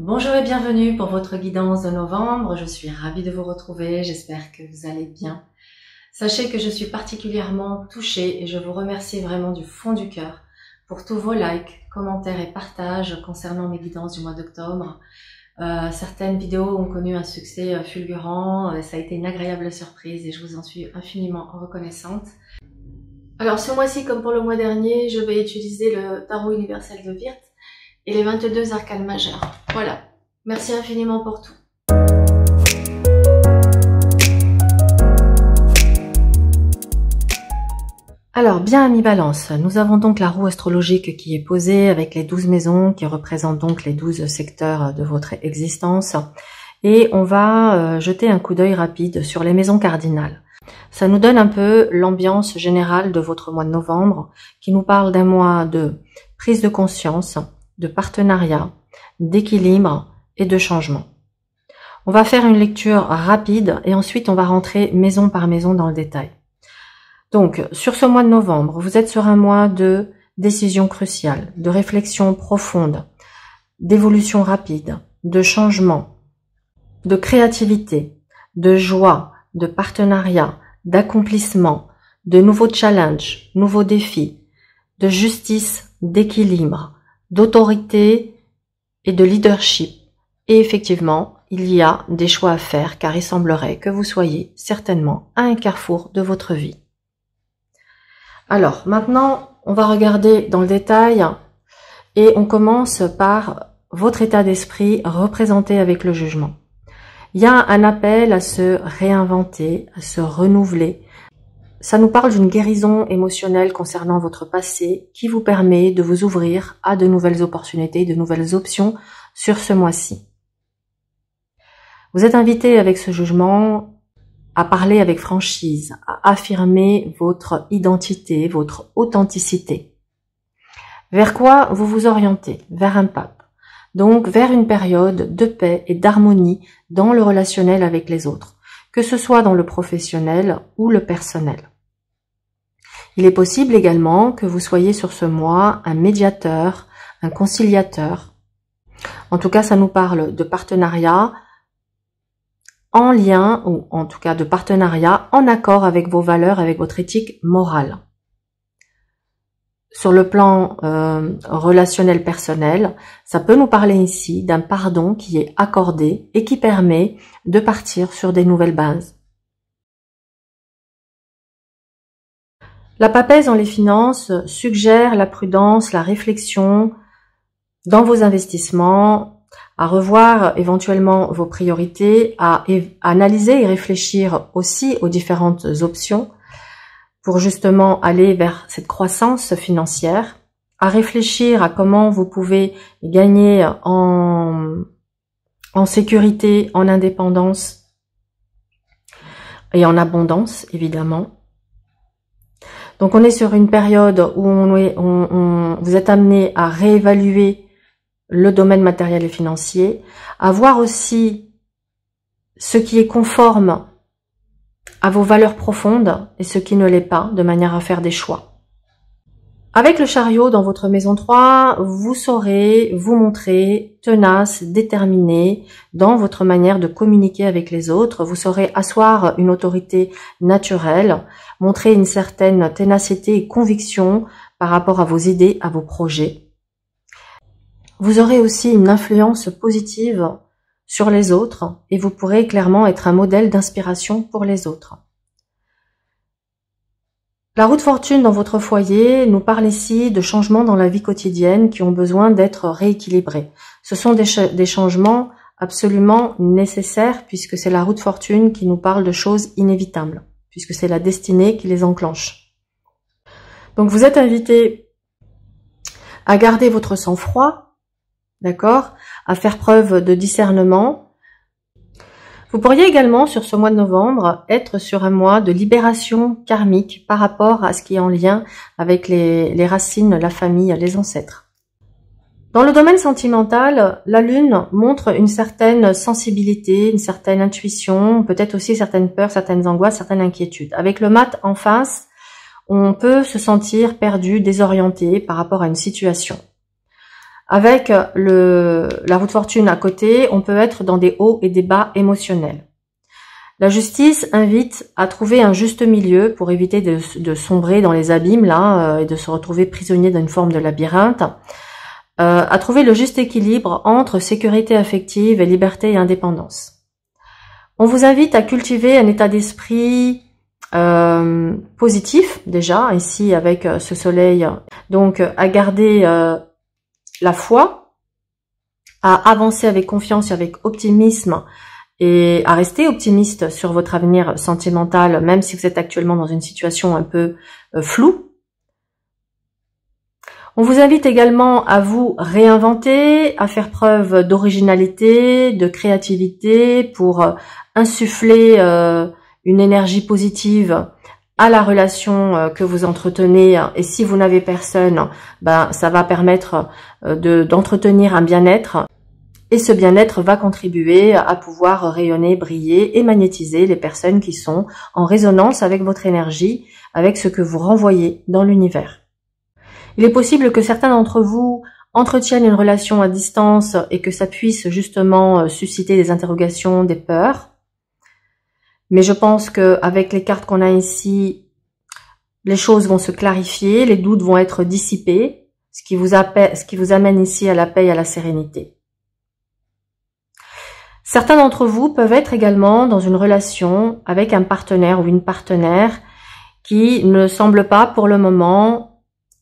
Bonjour et bienvenue pour votre guidance de novembre. Je suis ravie de vous retrouver, j'espère que vous allez bien. Sachez que je suis particulièrement touchée et je vous remercie vraiment du fond du cœur pour tous vos likes, commentaires et partages concernant mes guidances du mois d'octobre. Certaines vidéos ont connu un succès fulgurant, ça a été une agréable surprise et je vous en suis infiniment reconnaissante. Alors ce mois-ci, comme pour le mois dernier, je vais utiliser le tarot universel de Wirth et les 22 arcanes majeures. Voilà, merci infiniment pour tout. Alors, bien amis Balance, nous avons donc la roue astrologique qui est posée avec les 12 maisons qui représentent donc les 12 secteurs de votre existence. Et on va jeter un coup d'œil rapide sur les maisons cardinales. Ça nous donne un peu l'ambiance générale de votre mois de novembre qui nous parle d'un mois de prise de conscience, de partenariat, d'équilibre et de changement. On va faire une lecture rapide et ensuite on va rentrer maison par maison dans le détail. Donc, sur ce mois de novembre, vous êtes sur un mois de décision cruciale, de réflexion profonde, d'évolution rapide, de changement, de créativité, de joie, de partenariat, d'accomplissement, de nouveaux challenges, nouveaux défis, de justice, d'équilibre, d'autorité et de leadership. Et effectivement, il y a des choix à faire car il semblerait que vous soyez certainement à un carrefour de votre vie. Alors, maintenant, on va regarder dans le détail et on commence par votre état d'esprit représenté avec le jugement. Il y a un appel à se réinventer, à se renouveler. Ça nous parle d'une guérison émotionnelle concernant votre passé qui vous permet de vous ouvrir à de nouvelles opportunités, de nouvelles options sur ce mois-ci. Vous êtes invité avec ce jugement à parler avec franchise, à affirmer votre identité, votre authenticité. Vers quoi vous vous orientez? Vers un pape. Donc vers une période de paix et d'harmonie dans le relationnel avec les autres, que ce soit dans le professionnel ou le personnel. Il est possible également que vous soyez sur ce mois un médiateur, un conciliateur. En tout cas, ça nous parle de partenariat en lien, ou en tout cas de partenariat en accord avec vos valeurs, avec votre éthique morale. Sur le plan relationnel personnel, ça peut nous parler ici d'un pardon qui est accordé et qui permet de partir sur des nouvelles bases. La papesse dans les finances suggère la prudence, la réflexion dans vos investissements, à revoir éventuellement vos priorités, à analyser et réfléchir aussi aux différentes options pour justement aller vers cette croissance financière, à réfléchir à comment vous pouvez gagner en sécurité, en indépendance et en abondance évidemment. Donc on est sur une période où vous êtes amené à réévaluer le domaine matériel et financier, à voir aussi ce qui est conforme à vos valeurs profondes et ce qui ne l'est pas, de manière à faire des choix. Avec le chariot dans votre maison 3, vous saurez vous montrer tenace, déterminé dans votre manière de communiquer avec les autres. Vous saurez asseoir une autorité naturelle, montrer une certaine ténacité et conviction par rapport à vos idées, à vos projets. Vous aurez aussi une influence positive sur les autres et vous pourrez clairement être un modèle d'inspiration pour les autres. La roue de fortune dans votre foyer nous parle ici de changements dans la vie quotidienne qui ont besoin d'être rééquilibrés. Ce sont des changements absolument nécessaires puisque c'est la roue de fortune qui nous parle de choses inévitables, puisque c'est la destinée qui les enclenche. Donc vous êtes invité à garder votre sang-froid, d'accord, à faire preuve de discernement. Vous pourriez également, sur ce mois de novembre, être sur un mois de libération karmique par rapport à ce qui est en lien avec les racines, la famille, les ancêtres. Dans le domaine sentimental, la lune montre une certaine sensibilité, une certaine intuition, peut-être aussi certaines peurs, certaines angoisses, certaines inquiétudes. Avec le mat en face, on peut se sentir perdu, désorienté par rapport à une situation. Avec la roue de fortune à côté, on peut être dans des hauts et des bas émotionnels. La justice invite à trouver un juste milieu pour éviter de sombrer dans les abîmes là et de se retrouver prisonnier d'une forme de labyrinthe. À trouver le juste équilibre entre sécurité affective et liberté et indépendance. On vous invite à cultiver un état d'esprit positif déjà ici avec ce soleil, donc à garder la foi, à avancer avec confiance et avec optimisme et à rester optimiste sur votre avenir sentimental, même si vous êtes actuellement dans une situation un peu floue. On vous invite également à vous réinventer, à faire preuve d'originalité, de créativité pour insuffler une énergie positive à la relation que vous entretenez. Et si vous n'avez personne, ben, ça va permettre d'entretenir un bien-être. Et ce bien-être va contribuer à pouvoir rayonner, briller et magnétiser les personnes qui sont en résonance avec votre énergie, avec ce que vous renvoyez dans l'univers. Il est possible que certains d'entre vous entretiennent une relation à distance et que ça puisse justement susciter des interrogations, des peurs. Mais je pense qu'avec les cartes qu'on a ici, les choses vont se clarifier, les doutes vont être dissipés, ce qui vous amène ici à la paix et à la sérénité. Certains d'entre vous peuvent être également dans une relation avec un partenaire ou une partenaire qui ne semble pas pour le moment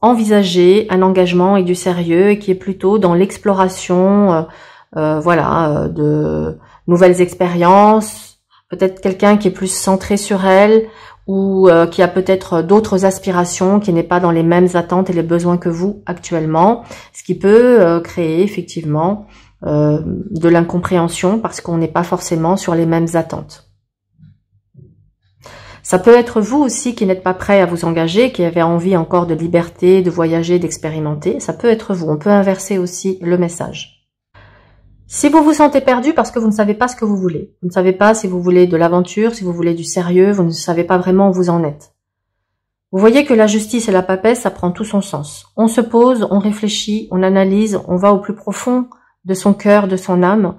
envisager un engagement et du sérieux et qui est plutôt dans l'exploration voilà, de nouvelles expériences, peut-être quelqu'un qui est plus centré sur elle ou qui a peut-être d'autres aspirations, qui n'est pas dans les mêmes attentes et les besoins que vous actuellement, ce qui peut créer effectivement de l'incompréhension parce qu'on n'est pas forcément sur les mêmes attentes. Ça peut être vous aussi qui n'êtes pas prêt à vous engager, qui avez envie encore de liberté, de voyager, d'expérimenter. Ça peut être vous. On peut inverser aussi le message. Si vous vous sentez perdu parce que vous ne savez pas ce que vous voulez, vous ne savez pas si vous voulez de l'aventure, si vous voulez du sérieux, vous ne savez pas vraiment où vous en êtes. Vous voyez que la justice et la papesse, ça prend tout son sens. On se pose, on réfléchit, on analyse, on va au plus profond de son cœur, de son âme,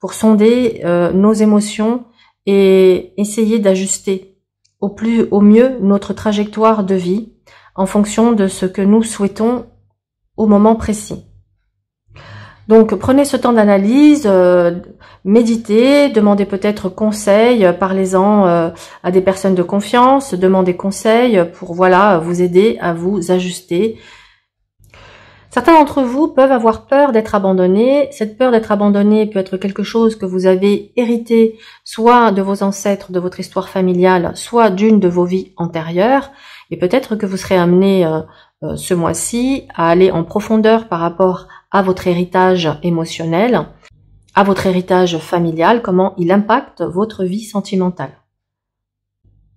pour sonder nos émotions et essayer d'ajuster au mieux notre trajectoire de vie en fonction de ce que nous souhaitons au moment précis. Donc prenez ce temps d'analyse, méditez, demandez peut-être conseil, parlez-en à des personnes de confiance, demandez conseil pour voilà vous aider à vous ajuster. Certains d'entre vous peuvent avoir peur d'être abandonnés. Cette peur d'être abandonné peut être quelque chose que vous avez hérité soit de vos ancêtres, de votre histoire familiale, soit d'une de vos vies antérieures. Et peut-être que vous serez amené ce mois-ci à aller en profondeur par rapport à votre héritage émotionnel, à votre héritage familial, comment il impacte votre vie sentimentale.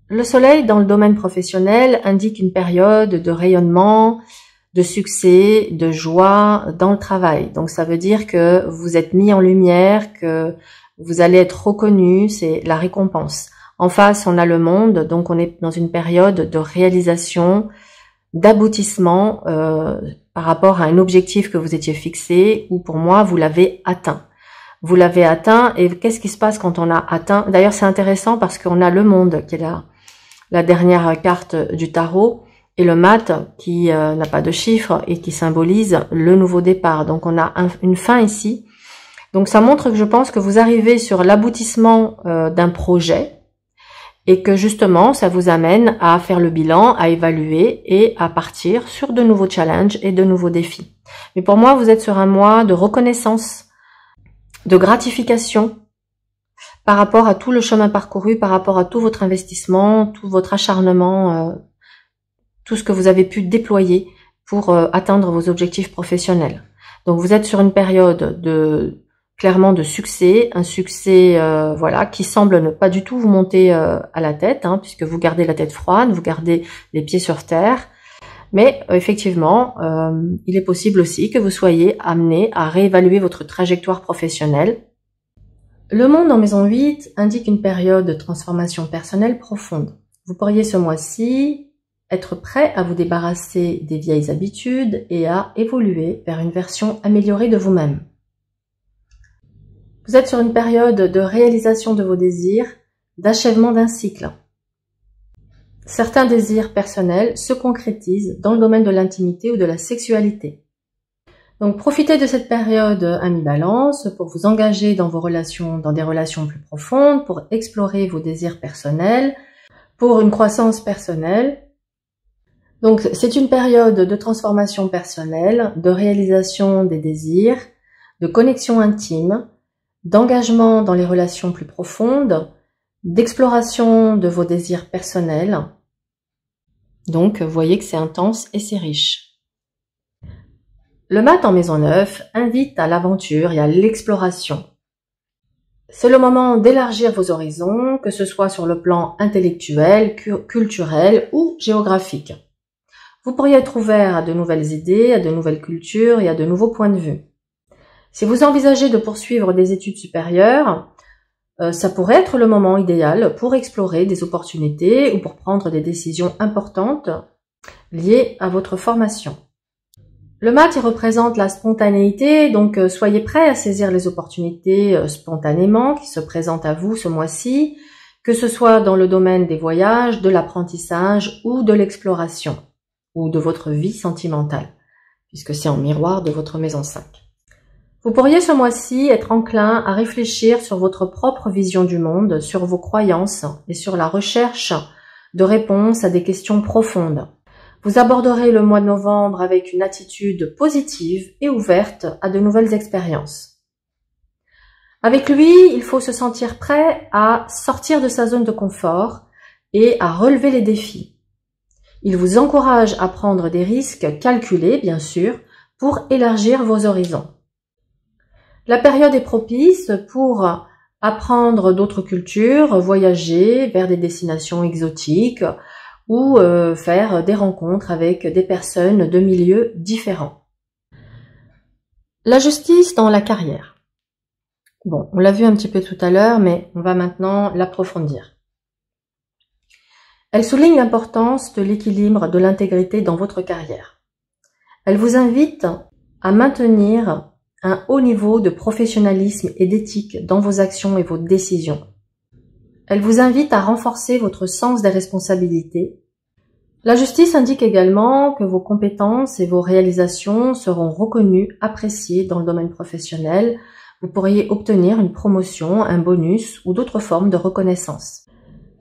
Le soleil dans le domaine professionnel indique une période de rayonnement, de succès, de joie dans le travail. Donc ça veut dire que vous êtes mis en lumière, que vous allez être reconnu, c'est la récompense. En face, on a le monde, donc on est dans une période de réalisation, d'aboutissement par rapport à un objectif que vous étiez fixé, ou pour moi, vous l'avez atteint. Vous l'avez atteint, et qu'est-ce qui se passe quand on a atteint? D'ailleurs, c'est intéressant parce qu'on a le monde, qui est la dernière carte du tarot, et le mat qui n'a pas de chiffre et qui symbolise le nouveau départ. Donc on a une fin ici. Donc ça montre que je pense que vous arrivez sur l'aboutissement d'un projet et que justement ça vous amène à faire le bilan, à évaluer et à partir sur de nouveaux challenges et de nouveaux défis. Mais pour moi, vous êtes sur un mois de reconnaissance, de gratification par rapport à tout le chemin parcouru, par rapport à tout votre investissement, tout votre acharnement, tout ce que vous avez pu déployer pour atteindre vos objectifs professionnels. Donc vous êtes sur une période clairement de succès, un succès voilà qui semble ne pas du tout vous monter à la tête, hein, puisque vous gardez la tête froide, vous gardez les pieds sur terre. Mais effectivement, il est possible aussi que vous soyez amené à réévaluer votre trajectoire professionnelle. Le monde en maison 8 indique une période de transformation personnelle profonde. Vous pourriez ce mois-ci être prêt à vous débarrasser des vieilles habitudes et à évoluer vers une version améliorée de vous-même. Vous êtes sur une période de réalisation de vos désirs, d'achèvement d'un cycle. Certains désirs personnels se concrétisent dans le domaine de l'intimité ou de la sexualité. Donc profitez de cette période à mi-balance pour vous engager dans vos relations, dans des relations plus profondes, pour explorer vos désirs personnels, pour une croissance personnelle. Donc c'est une période de transformation personnelle, de réalisation des désirs, de connexion intime, d'engagement dans les relations plus profondes, d'exploration de vos désirs personnels. Donc vous voyez que c'est intense et c'est riche. Le mat en maison 9 invite à l'aventure et à l'exploration. C'est le moment d'élargir vos horizons, que ce soit sur le plan intellectuel, culturel ou géographique. Vous pourriez être ouvert à de nouvelles idées, à de nouvelles cultures et à de nouveaux points de vue. Si vous envisagez de poursuivre des études supérieures, ça pourrait être le moment idéal pour explorer des opportunités ou pour prendre des décisions importantes liées à votre formation. Le mat, il représente la spontanéité, donc soyez prêts à saisir les opportunités spontanément qui se présentent à vous ce mois-ci, que ce soit dans le domaine des voyages, de l'apprentissage ou de l'exploration, ou de votre vie sentimentale, puisque c'est en miroir de votre maison 5. Vous pourriez ce mois-ci être enclin à réfléchir sur votre propre vision du monde, sur vos croyances et sur la recherche de réponses à des questions profondes. Vous aborderez le mois de novembre avec une attitude positive et ouverte à de nouvelles expériences. Avec lui, il faut se sentir prêt à sortir de sa zone de confort et à relever les défis. Il vous encourage à prendre des risques calculés, bien sûr, pour élargir vos horizons. La période est propice pour apprendre d'autres cultures, voyager vers des destinations exotiques, ou faire des rencontres avec des personnes de milieux différents. La justice dans la carrière. Bon, on l'a vu un petit peu tout à l'heure, mais on va maintenant l'approfondir. Elle souligne l'importance de l'équilibre, de l'intégrité dans votre carrière. Elle vous invite à maintenir un haut niveau de professionnalisme et d'éthique dans vos actions et vos décisions. Elle vous invite à renforcer votre sens des responsabilités. La justice indique également que vos compétences et vos réalisations seront reconnues, appréciées dans le domaine professionnel. Vous pourriez obtenir une promotion, un bonus ou d'autres formes de reconnaissance.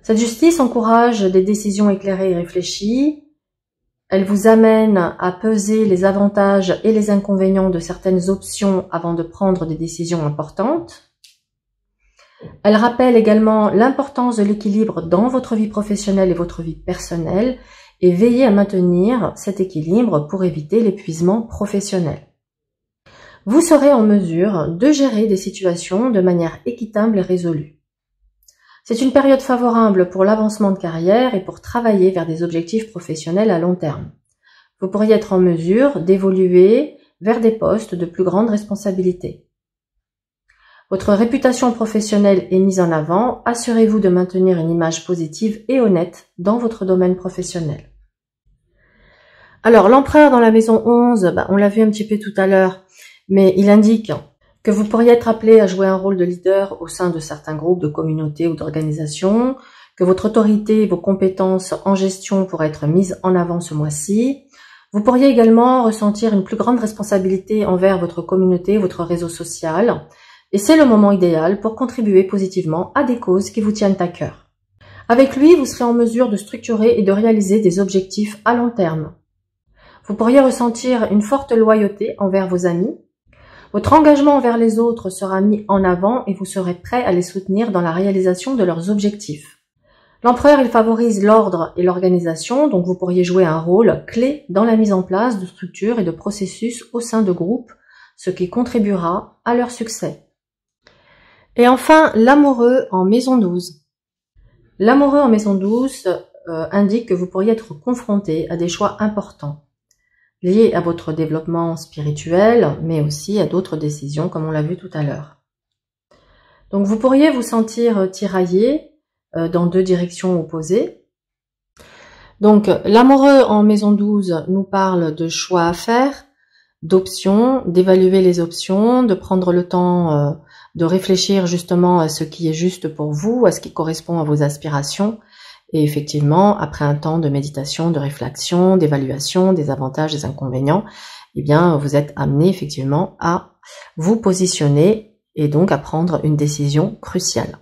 Cette justice encourage des décisions éclairées et réfléchies. Elle vous amène à peser les avantages et les inconvénients de certaines options avant de prendre des décisions importantes. Elle rappelle également l'importance de l'équilibre dans votre vie professionnelle et votre vie personnelle et veillez à maintenir cet équilibre pour éviter l'épuisement professionnel. Vous serez en mesure de gérer des situations de manière équitable et résolue. C'est une période favorable pour l'avancement de carrière et pour travailler vers des objectifs professionnels à long terme. Vous pourriez être en mesure d'évoluer vers des postes de plus grande responsabilité. Votre réputation professionnelle est mise en avant, assurez-vous de maintenir une image positive et honnête dans votre domaine professionnel. Alors, l'empereur dans la maison 11, on l'a vu un petit peu tout à l'heure, mais il indique que vous pourriez être appelé à jouer un rôle de leader au sein de certains groupes, de communautés ou d'organisations, que votre autorité et vos compétences en gestion pourraient être mises en avant ce mois-ci. Vous pourriez également ressentir une plus grande responsabilité envers votre communauté, votre réseau social, et c'est le moment idéal pour contribuer positivement à des causes qui vous tiennent à cœur. Avec lui, vous serez en mesure de structurer et de réaliser des objectifs à long terme. Vous pourriez ressentir une forte loyauté envers vos amis. Votre engagement envers les autres sera mis en avant et vous serez prêt à les soutenir dans la réalisation de leurs objectifs. L'empereur, il favorise l'ordre et l'organisation, donc vous pourriez jouer un rôle clé dans la mise en place de structures et de processus au sein de groupes, ce qui contribuera à leur succès. Et enfin, l'amoureux en maison 12. L'amoureux en maison 12 indique que vous pourriez être confronté à des choix importants, liés à votre développement spirituel, mais aussi à d'autres décisions, comme on l'a vu tout à l'heure. Donc vous pourriez vous sentir tiraillé dans deux directions opposées. Donc, l'amoureux en maison 12 nous parle de choix à faire, d'options, d'évaluer les options, de prendre le temps de réfléchir justement à ce qui est juste pour vous, à ce qui correspond à vos aspirations. Et effectivement, après un temps de méditation, de réflexion, d'évaluation des avantages, des inconvénients, eh bien, vous êtes amené effectivement à vous positionner et donc à prendre une décision cruciale.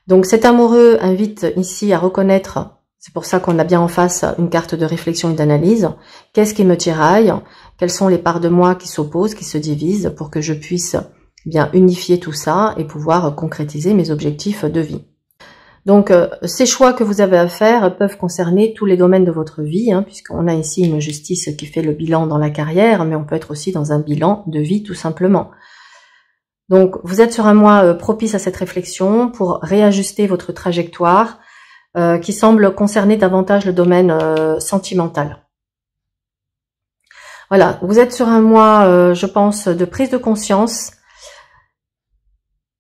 Donc cet amoureux invite ici à reconnaître, c'est pour ça qu'on a bien en face une carte de réflexion et d'analyse, qu'est-ce qui me tiraille, quelles sont les parts de moi qui s'opposent, qui se divisent, pour que je puisse bien unifier tout ça et pouvoir concrétiser mes objectifs de vie. Donc ces choix que vous avez à faire peuvent concerner tous les domaines de votre vie, puisqu'on a ici une justice qui fait le bilan dans la carrière, mais on peut être aussi dans un bilan de vie tout simplement. Donc vous êtes sur un mois propice à cette réflexion pour réajuster votre trajectoire qui semble concerner davantage le domaine sentimental. Voilà, vous êtes sur un mois, je pense, de prise de conscience,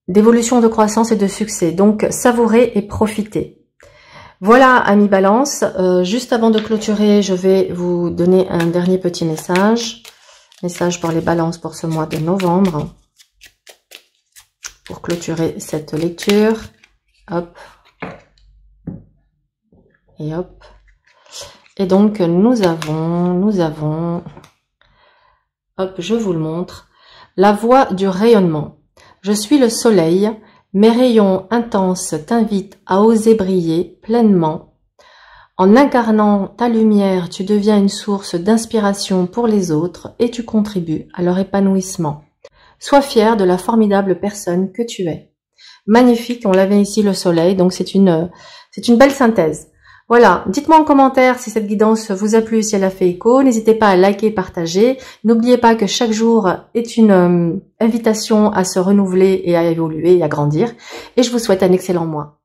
d'évolution, de croissance et de succès. Donc, savourez et profitez. Voilà, amis Balance. Juste avant de clôturer, je vais vous donner un dernier petit message. Message pour les Balances pour ce mois de novembre. Pour clôturer cette lecture. Hop. Et hop. Et donc, nous avons... Hop, je vous le montre. La voie du rayonnement. Je suis le soleil, mes rayons intenses t'invitent à oser briller pleinement. En incarnant ta lumière, tu deviens une source d'inspiration pour les autres et tu contribues à leur épanouissement. Sois fier de la formidable personne que tu es. Magnifique, on l'avait ici le soleil, donc c'est une belle synthèse. Voilà, dites-moi en commentaire si cette guidance vous a plu, si elle a fait écho. N'hésitez pas à liker, partager. N'oubliez pas que chaque jour est une invitation à se renouveler et à évoluer et à grandir. Et je vous souhaite un excellent mois.